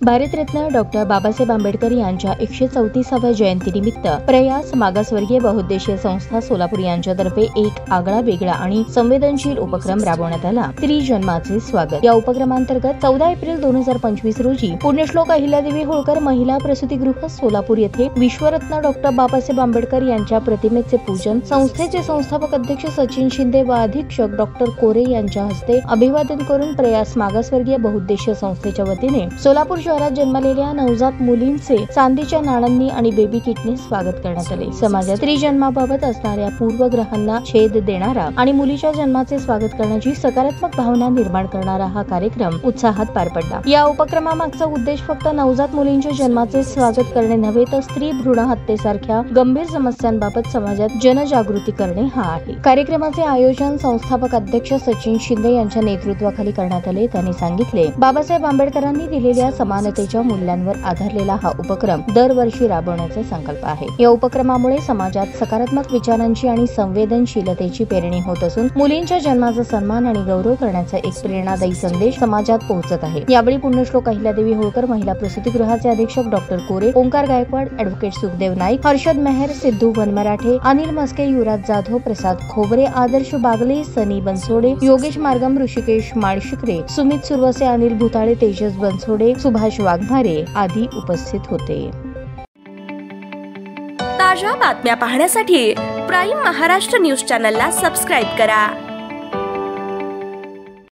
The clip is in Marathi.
भारतरत्न डॉक्टर बाबासाहेब आंबेडकर यांच्या 134व्या जयंतीनिमित्त प्रयास मागासवर्गीय बहुउद्देशीय संस्था सोलापूर यांच्यातर्फे एक आगळा वेगळा आणि संवेदनशील उपक्रम राबवण्यात आला। स्त्री जन्माचे स्वागत या उपक्रमांतर्गत 14 एप्रिल 2025 रोजी पुण्यश्लोक अहिल्यादेवी होळकर महिला प्रसूतिगृह सोलापूर येथे विश्वरत्न डॉक्टर बाबासाहेब आंबेडकर यांच्या प्रतिमेचे पूजन, संस्थेचे संस्थापक अध्यक्ष सचिन शिंदे व अधीक्षक डॉक्टर कोरे यांच्या हस्ते अभिवादन करून प्रयास मागासवर्गीय बहुउद्देशीय संस्थेच्या वतीने सोलापूर शहरात जन्मलेल्या नवजात मुलींचे चांदीच्या नाण्यांनी आणि बेबी किटने स्वागत करण्यात आले। समाजात स्त्री जन्माबाबत असणाऱ्या पूर्वग्रहांना छेद देणारा आणि मुलीच्या जन्माचे स्वागत करण्याची सकारात्मक भावना निर्माण करणारा हा कार्यक्रम उत्साहात पार पडला। या उपक्रमामागचा उद्देश फक्त नवजात मुलींच्या जन्माचे स्वागत करणे नव्हे तर स्त्री भ्रूण हत्येसारख्या गंभीर समस्यांबाबत समाजात जनजागृती करणे हा आहे। कार्यक्रमाचे आयोजन संस्थापक अध्यक्ष सचिन शिंदे यांच्या नेतृत्वाखाली करण्यात आले। त्यांनी सांगितले, बाबासाहेब आंबेडकरांनी दिलेल्या समानतेच्या मूल्यांवर आधारलेला हा उपक्रम दरवर्षी राबवण्याचा संकल्प आहे। या उपक्रमामुळे समाजात सकारात्मक विचारांची आणि संवेदनशीलतेची पेरणी होत असून मुलींच्या जन्माचा सन्मान आणि गौरव करण्याचा एक प्रेरणादायी संदेश समाजात पोहोचत आहे। यावेळी पुण्यश्लोक अहिल्यादेवी होळकर महिला प्रसूतिगृहाचे अधीक्षक डॉक्टर कोरे, ओंकार गायकवाड, ॲडव्होकेट सुखदेव नाईक, हर्षद मेहर, सिद्धू वनमराठे, अनिल मस्के, युवराज जाधव, प्रसाद खोबरे, आदर्श बागले, सनी बनसोडे, योगेश मार्गम, ऋषिकेश माळशिकरे, सुमित सुरवसे, अनिल भुताळे, तेजस बनसोडे, सुभाष वाघमारे आदी उपस्थित होते। ताज्या बातम्या पाहण्यासाठी प्राईम महाराष्ट्र न्यूज चॅनलला सबस्क्राईब करा।